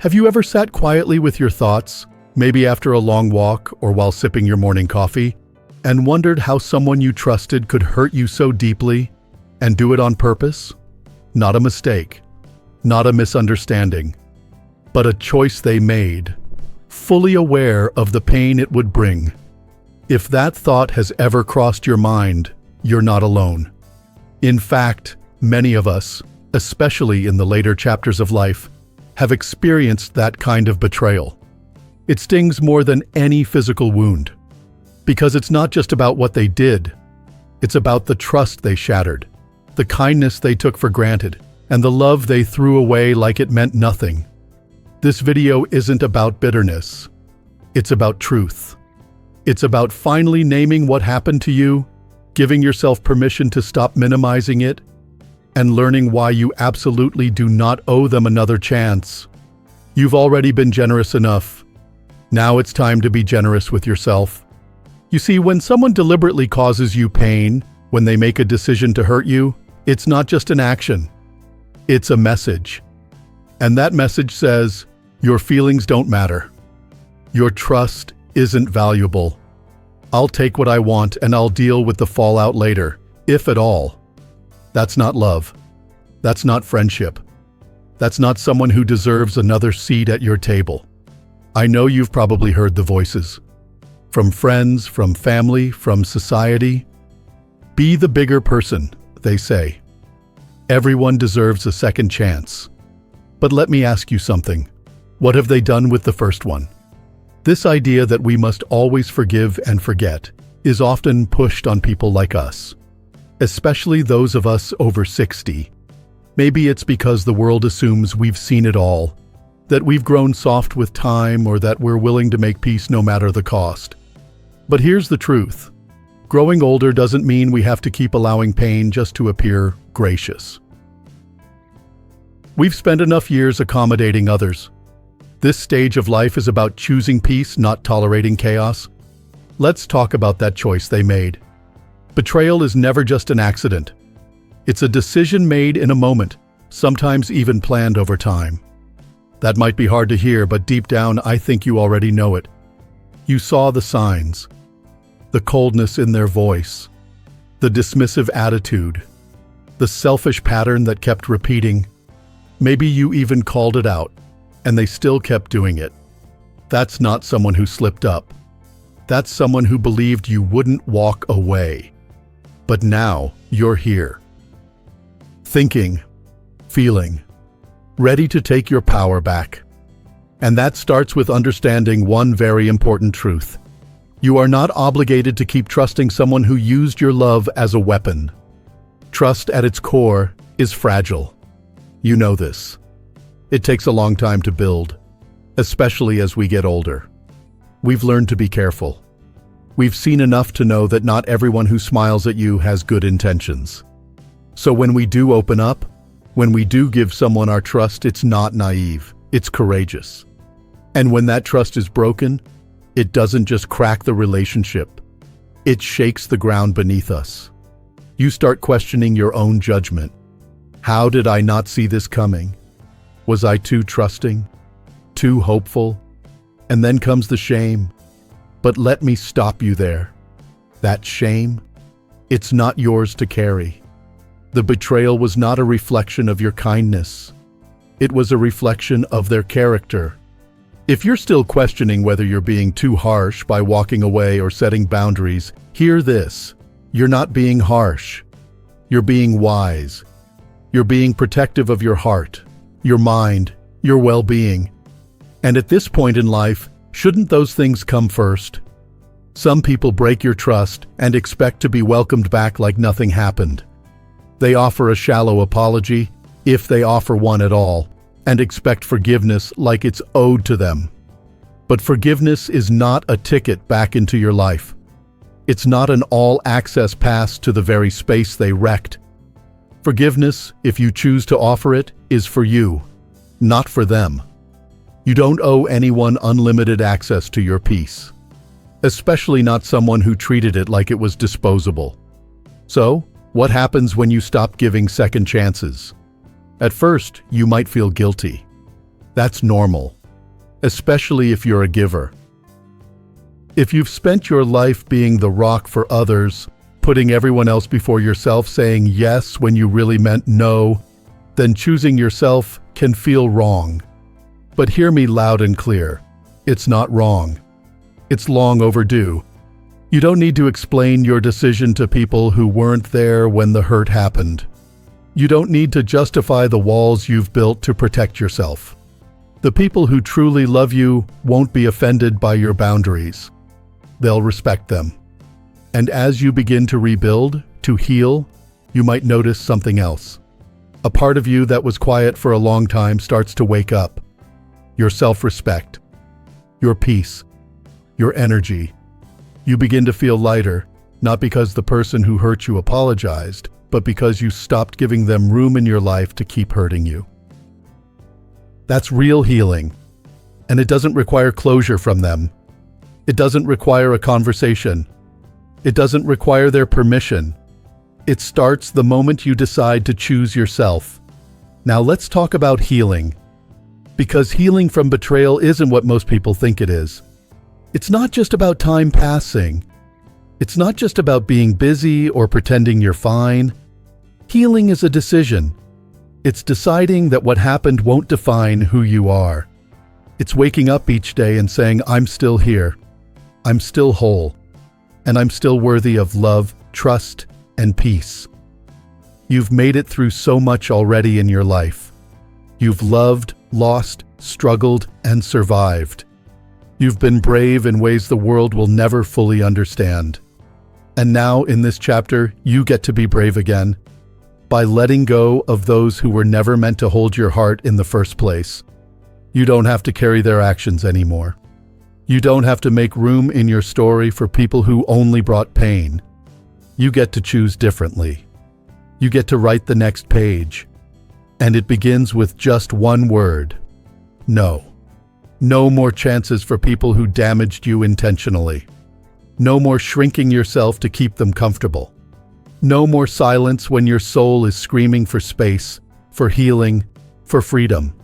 Have you ever sat quietly with your thoughts, maybe after a long walk or while sipping your morning coffee, and wondered how someone you trusted could hurt you so deeply and do it on purpose? Not a mistake, not a misunderstanding, but a choice they made, fully aware of the pain it would bring. If that thought has ever crossed your mind, you're not alone. In fact, many of us, especially in the later chapters of life, have experienced that kind of betrayal. It stings more than any physical wound, because it's not just about what they did, it's about the trust they shattered, the kindness they took for granted, and the love they threw away like it meant nothing. This video isn't about bitterness, it's about truth. It's about finally naming what happened to you, giving yourself permission to stop minimizing it, and learning why you absolutely do not owe them another chance. You've already been generous enough. Now it's time to be generous with yourself. You see, when someone deliberately causes you pain, when they make a decision to hurt you, it's not just an action. It's a message. And that message says, your feelings don't matter. Your trust isn't valuable. I'll take what I want and I'll deal with the fallout later, if at all. That's not love. That's not friendship. That's not someone who deserves another seat at your table. I know you've probably heard the voices. From friends, from family, from society. Be the bigger person, they say. Everyone deserves a second chance. But let me ask you something. What have they done with the first one? This idea that we must always forgive and forget is often pushed on people like us, especially those of us over 60. Maybe it's because the world assumes we've seen it all, that we've grown soft with time, or that we're willing to make peace no matter the cost. But here's the truth. Growing older doesn't mean we have to keep allowing pain just to appear gracious. We've spent enough years accommodating others. This stage of life is about choosing peace, not tolerating chaos. Let's talk about that choice they made. Betrayal is never just an accident. It's a decision made in a moment, sometimes even planned over time. That might be hard to hear, but deep down, I think you already know it. You saw the signs, the coldness in their voice, the dismissive attitude, the selfish pattern that kept repeating. Maybe you even called it out, and they still kept doing it. That's not someone who slipped up. That's someone who believed you wouldn't walk away. But now you're here. Thinking, feeling, ready to take your power back. And that starts with understanding one very important truth. You are not obligated to keep trusting someone who used your love as a weapon. Trust at its core is fragile. You know this. It takes a long time to build, especially as we get older. We've learned to be careful. We've seen enough to know that not everyone who smiles at you has good intentions. So when we do open up, when we do give someone our trust, it's not naive, it's courageous. And when that trust is broken, it doesn't just crack the relationship, it shakes the ground beneath us. You start questioning your own judgment. How did I not see this coming? Was I too trusting? Too hopeful? And then comes the shame. But let me stop you there. That shame, it's not yours to carry. The betrayal was not a reflection of your kindness. It was a reflection of their character. If you're still questioning whether you're being too harsh by walking away or setting boundaries, hear this. You're not being harsh. You're being wise. You're being protective of your heart, your mind, your well-being. And at this point in life, shouldn't those things come first? Some people break your trust and expect to be welcomed back like nothing happened. They offer a shallow apology, if they offer one at all, and expect forgiveness like it's owed to them. But forgiveness is not a ticket back into your life. It's not an all-access pass to the very space they wrecked. Forgiveness, if you choose to offer it, is for you, not for them. You don't owe anyone unlimited access to your peace, especially not someone who treated it like it was disposable. So, what happens when you stop giving second chances? At first, you might feel guilty. That's normal, especially if you're a giver. If you've spent your life being the rock for others, putting everyone else before yourself, saying yes when you really meant no, then choosing yourself can feel wrong. But hear me loud and clear. It's not wrong. It's long overdue. You don't need to explain your decision to people who weren't there when the hurt happened. You don't need to justify the walls you've built to protect yourself. The people who truly love you won't be offended by your boundaries. They'll respect them. And as you begin to rebuild, to heal, you might notice something else. A part of you that was quiet for a long time starts to wake up. Your self-respect, your peace, your energy. You begin to feel lighter, not because the person who hurt you apologized, but because you stopped giving them room in your life to keep hurting you. That's real healing, and it doesn't require closure from them. It doesn't require a conversation. It doesn't require their permission. It starts the moment you decide to choose yourself. Now let's talk about healing, because healing from betrayal isn't what most people think it is. It's not just about time passing. It's not just about being busy or pretending you're fine. Healing is a decision. It's deciding that what happened won't define who you are. It's waking up each day and saying, I'm still here. I'm still whole. And I'm still worthy of love, trust, and peace. You've made it through so much already in your life. You've loved, lost, struggled, and survived. You've been brave in ways the world will never fully understand. And now, in this chapter, you get to be brave again. By letting go of those who were never meant to hold your heart in the first place. You don't have to carry their actions anymore. You don't have to make room in your story for people who only brought pain. You get to choose differently. You get to write the next page. And it begins with just one word: no. No more chances for people who damaged you intentionally. No more shrinking yourself to keep them comfortable. No more silence when your soul is screaming for space, for healing, for freedom.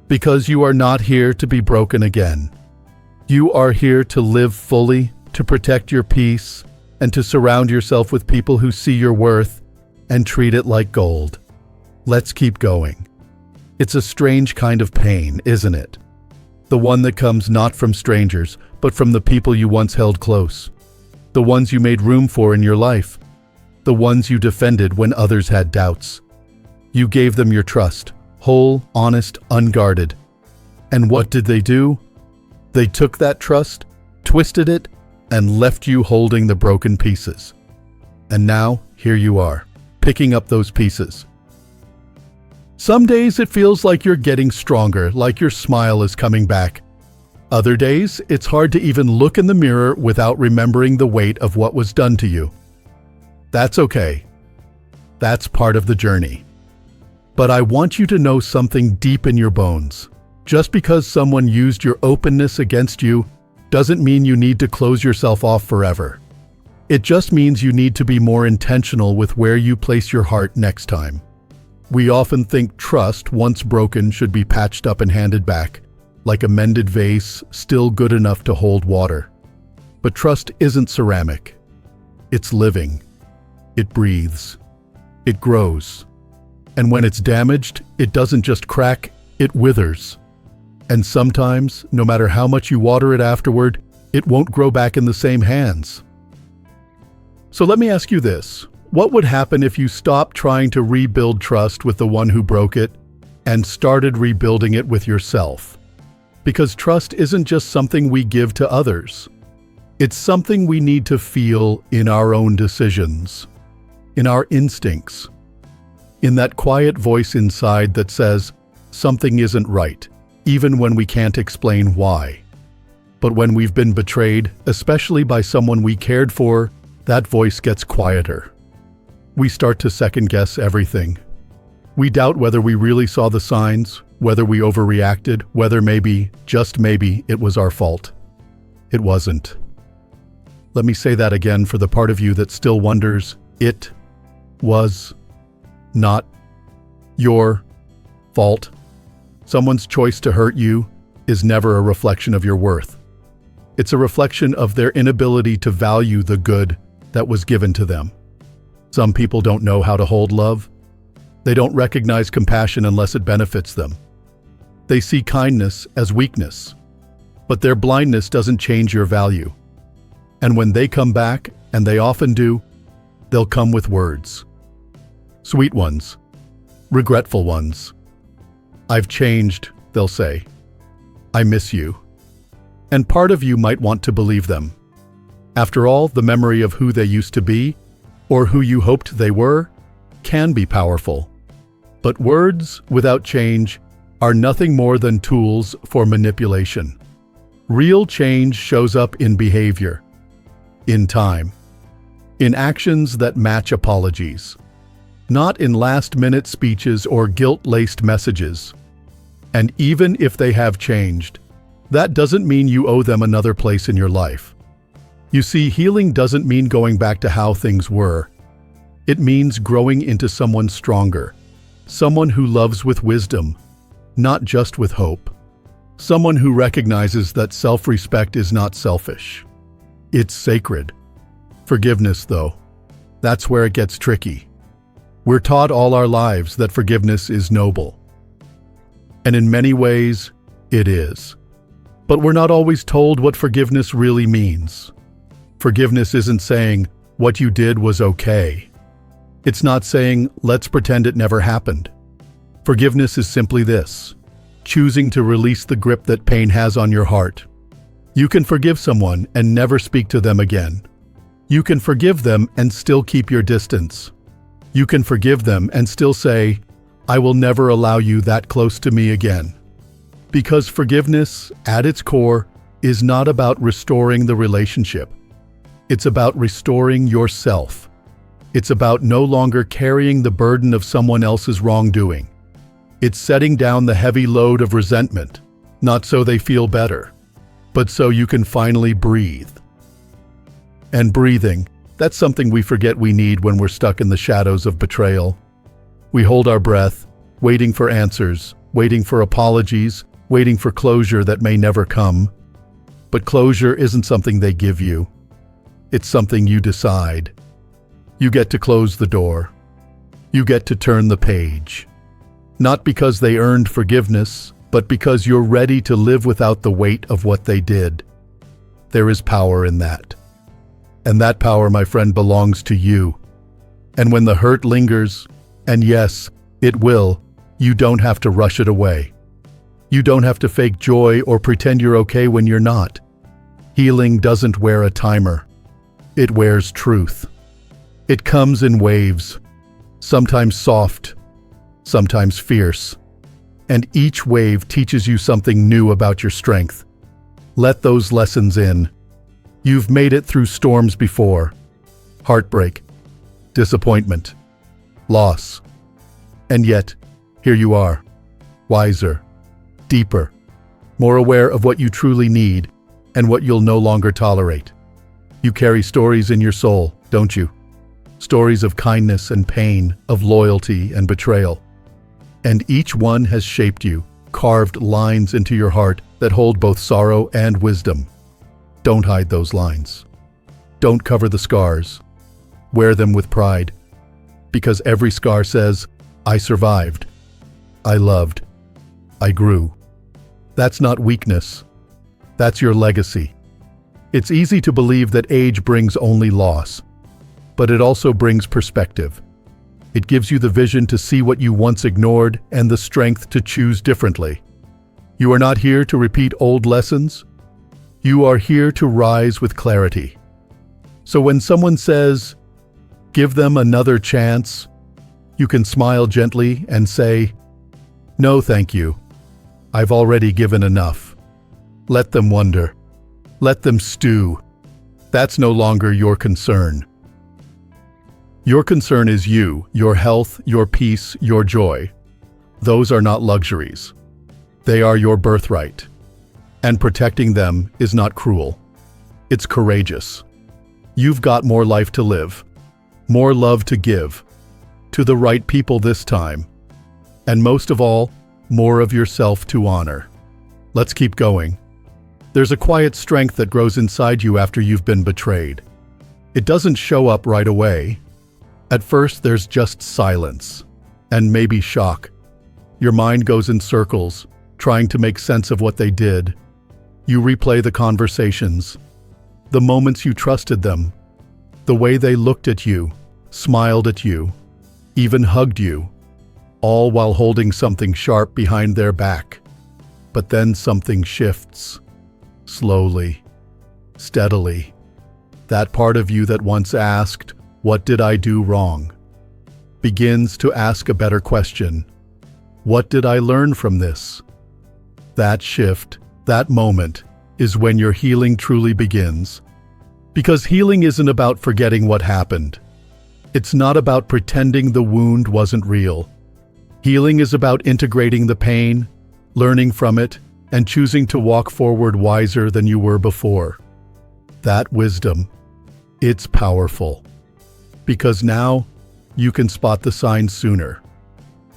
Because you are not here to be broken again. You are here to live fully, to protect your peace, and to surround yourself with people who see your worth and treat it like gold. Let's keep going. It's a strange kind of pain, isn't it? The one that comes not from strangers, but from the people you once held close. The ones you made room for in your life. The ones you defended when others had doubts. You gave them your trust, whole, honest, unguarded. And what did they do? They took that trust, twisted it, and left you holding the broken pieces. And now, here you are, picking up those pieces. Some days it feels like you're getting stronger, like your smile is coming back. Other days, it's hard to even look in the mirror without remembering the weight of what was done to you. That's okay. That's part of the journey. But I want you to know something deep in your bones. Just because someone used your openness against you doesn't mean you need to close yourself off forever. It just means you need to be more intentional with where you place your heart next time. We often think trust, once broken, should be patched up and handed back, like a mended vase, still good enough to hold water. But trust isn't ceramic. It's living. It breathes. It grows. And when it's damaged, it doesn't just crack, it withers. And sometimes, no matter how much you water it afterward, it won't grow back in the same hands. So let me ask you this. What would happen if you stopped trying to rebuild trust with the one who broke it and started rebuilding it with yourself? Because trust isn't just something we give to others. It's something we need to feel in our own decisions, in our instincts, in that quiet voice inside that says something isn't right, even when we can't explain why. But when we've been betrayed, especially by someone we cared for, that voice gets quieter. We start to second-guess everything. We doubt whether we really saw the signs, whether we overreacted, whether maybe, just maybe, it was our fault. It wasn't. Let me say that again for the part of you that still wonders. It was not your fault. Someone's choice to hurt you is never a reflection of your worth. It's a reflection of their inability to value the good that was given to them. Some people don't know how to hold love. They don't recognize compassion unless it benefits them. They see kindness as weakness, but their blindness doesn't change your value. And when they come back, and they often do, they'll come with words. Sweet ones, regretful ones. I've changed, they'll say. I miss you. And part of you might want to believe them. After all, the memory of who they used to be, or who you hoped they were, can be powerful. But words without change are nothing more than tools for manipulation. Real change shows up in behavior, in time, in actions that match apologies, not in last-minute speeches or guilt-laced messages. And even if they have changed, that doesn't mean you owe them another place in your life. You see, healing doesn't mean going back to how things were. It means growing into someone stronger, someone who loves with wisdom, not just with hope. Someone who recognizes that self-respect is not selfish. It's sacred. Forgiveness, though, that's where it gets tricky. We're taught all our lives that forgiveness is noble. And in many ways, it is. But we're not always told what forgiveness really means. Forgiveness isn't saying, what you did was okay. It's not saying, let's pretend it never happened. Forgiveness is simply this: choosing to release the grip that pain has on your heart. You can forgive someone and never speak to them again. You can forgive them and still keep your distance. You can forgive them and still say, I will never allow you that close to me again. Because forgiveness, at its core, is not about restoring the relationship. It's about restoring yourself. It's about no longer carrying the burden of someone else's wrongdoing. It's setting down the heavy load of resentment, not so they feel better, but so you can finally breathe. And breathing, that's something we forget we need when we're stuck in the shadows of betrayal. We hold our breath, waiting for answers, waiting for apologies, waiting for closure that may never come. But closure isn't something they give you. It's something you decide. You get to close the door. You get to turn the page. Not because they earned forgiveness, but because you're ready to live without the weight of what they did. There is power in that. And that power, my friend, belongs to you. And when the hurt lingers, and yes, it will, you don't have to rush it away. You don't have to fake joy or pretend you're okay when you're not. Healing doesn't wear a timer. It wears truth. It comes in waves, sometimes soft, sometimes fierce. And each wave teaches you something new about your strength. Let those lessons in. You've made it through storms before. Heartbreak, disappointment, loss. And yet, here you are, wiser, deeper, more aware of what you truly need and what you'll no longer tolerate. You carry stories in your soul, don't you? Stories of kindness and pain, of loyalty and betrayal. And each one has shaped you, carved lines into your heart that hold both sorrow and wisdom. Don't hide those lines. Don't cover the scars. Wear them with pride. Because every scar says, I survived. I loved. I grew. That's not weakness. That's your legacy. It's easy to believe that age brings only loss, but it also brings perspective. It gives you the vision to see what you once ignored and the strength to choose differently. You are not here to repeat old lessons. You are here to rise with clarity. So when someone says, give them another chance, you can smile gently and say, no, thank you. I've already given enough. Let them wonder. Let them stew. That's no longer your concern. Your concern is you, your health, your peace, your joy. Those are not luxuries. They are your birthright. And protecting them is not cruel. It's courageous. You've got more life to live, more love to give, to the right people this time. And most of all, more of yourself to honor. Let's keep going. There's a quiet strength that grows inside you after you've been betrayed. It doesn't show up right away. At first, there's just silence, and maybe shock. Your mind goes in circles, trying to make sense of what they did. You replay the conversations, the moments you trusted them, the way they looked at you, smiled at you, even hugged you, all while holding something sharp behind their back. But then something shifts. Slowly, steadily. That part of you that once asked, "What did I do wrong?" begins to ask a better question. What did I learn from this? That shift, that moment, is when your healing truly begins. Because healing isn't about forgetting what happened. It's not about pretending the wound wasn't real. Healing is about integrating the pain, learning from it, and choosing to walk forward wiser than you were before. That wisdom, it's powerful. Because now, you can spot the signs sooner.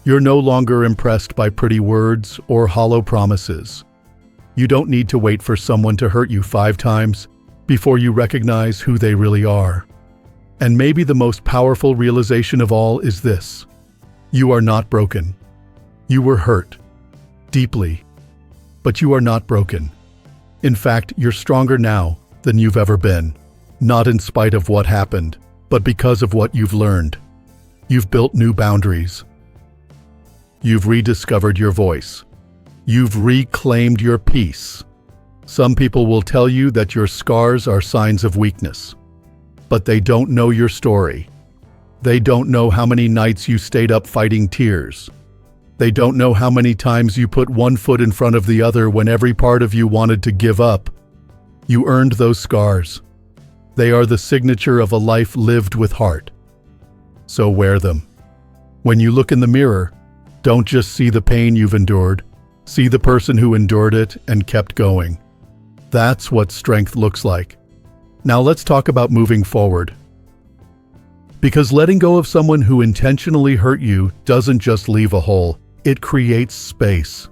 You're no longer impressed by pretty words or hollow promises. You don't need to wait for someone to hurt you 5 times before you recognize who they really are. And maybe the most powerful realization of all is this: you are not broken. You were hurt, deeply, but you are not broken. In fact, you're stronger now than you've ever been, not in spite of what happened, but because of what you've learned. You've built new boundaries. You've rediscovered your voice. You've reclaimed your peace. Some people will tell you that your scars are signs of weakness, but they don't know your story. They don't know how many nights you stayed up fighting tears. They don't know how many times you put one foot in front of the other when every part of you wanted to give up. You earned those scars. They are the signature of a life lived with heart. So wear them. When you look in the mirror, don't just see the pain you've endured. See the person who endured it and kept going. That's what strength looks like. Now let's talk about moving forward. Because letting go of someone who intentionally hurt you doesn't just leave a hole, it creates space.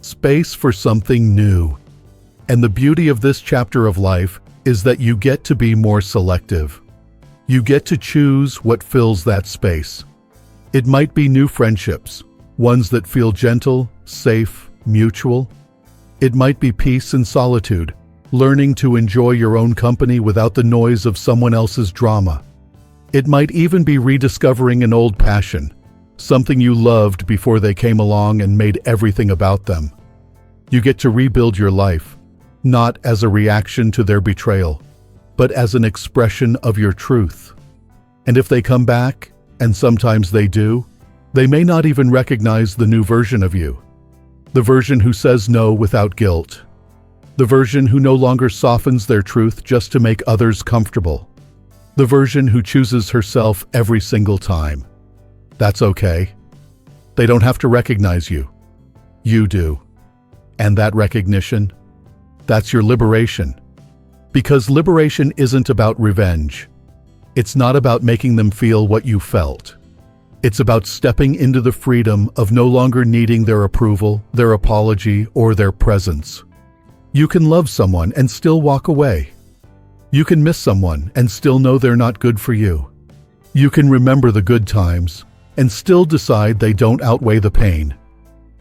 Space for something new. And the beauty of this chapter of life is that you get to be more selective. You get to choose what fills that space. It might be new friendships, ones that feel gentle, safe, mutual. It might be peace and solitude, learning to enjoy your own company without the noise of someone else's drama. It might even be rediscovering an old passion, something you loved before they came along and made everything about them. You get to rebuild your life, not as a reaction to their betrayal, but as an expression of your truth. And if they come back, and sometimes they do, they may not even recognize the new version of you. The version who says no without guilt. The version who no longer softens their truth just to make others comfortable. The version who chooses herself every single time. That's okay. They don't have to recognize you. You do. And that recognition, that's your liberation. Because liberation isn't about revenge. It's not about making them feel what you felt. It's about stepping into the freedom of no longer needing their approval, their apology, or their presence. You can love someone and still walk away. You can miss someone and still know they're not good for you. You can remember the good times and still decide they don't outweigh the pain.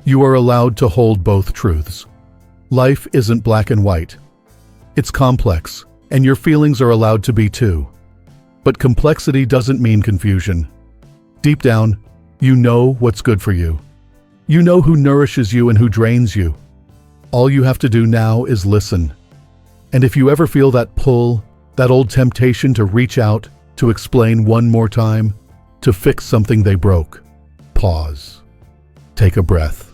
You are allowed to hold both truths. Life isn't black and white. It's complex, and your feelings are allowed to be too. But complexity doesn't mean confusion. Deep down, you know what's good for you. You know who nourishes you and who drains you. All you have to do now is listen. And if you ever feel that pull, that old temptation to reach out, to explain one more time, to fix something they broke, pause. Take a breath.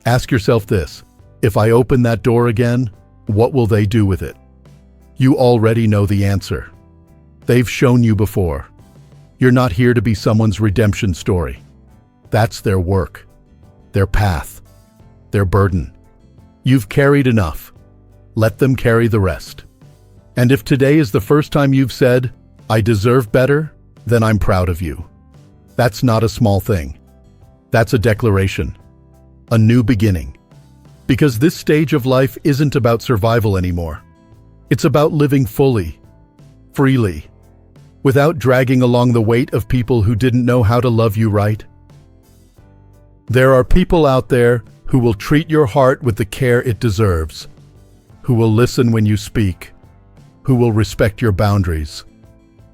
Ask yourself this: if I open that door again, what will they do with it? You already know the answer. They've shown you before. You're not here to be someone's redemption story. That's their work, their path, their burden. You've carried enough. Let them carry the rest. And if today is the first time you've said, "I deserve better," then I'm proud of you. That's not a small thing. That's a declaration. a new beginning. Because this stage of life isn't about survival anymore. It's about living fully, freely, without dragging along the weight of people who didn't know how to love you right. There are people out there who will treat your heart with the care it deserves, who will listen when you speak, who will respect your boundaries,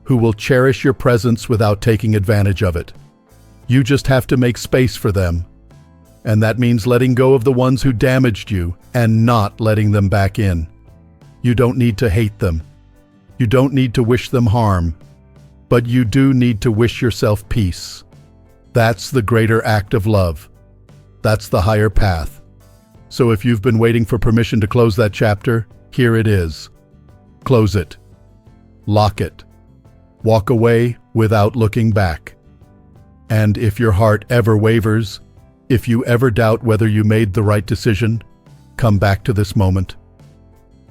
who will cherish your presence without taking advantage of it. You just have to make space for them. And that means letting go of the ones who damaged you and not letting them back in. You don't need to hate them. You don't need to wish them harm. But you do need to wish yourself peace. That's the greater act of love. That's the higher path. So if you've been waiting for permission to close that chapter, here it is. Close it. Lock it. Walk away without looking back. And if your heart ever wavers, if you ever doubt whether you made the right decision, come back to this moment.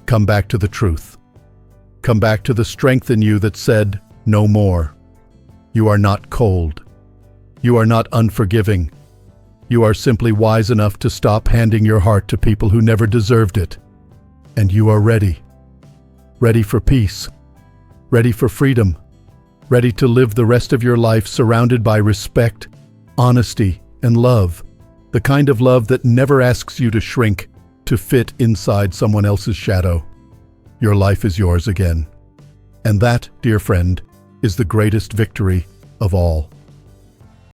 Come back to the truth. Come back to the strength in you that said, no more. You are not cold. You are not unforgiving. You are simply wise enough to stop handing your heart to people who never deserved it. And you are ready. Ready for peace. Ready for freedom. Ready to live the rest of your life surrounded by respect, honesty, and love. The kind of love that never asks you to shrink, to fit inside someone else's shadow. Your life is yours again. And that, dear friend, is the greatest victory of all.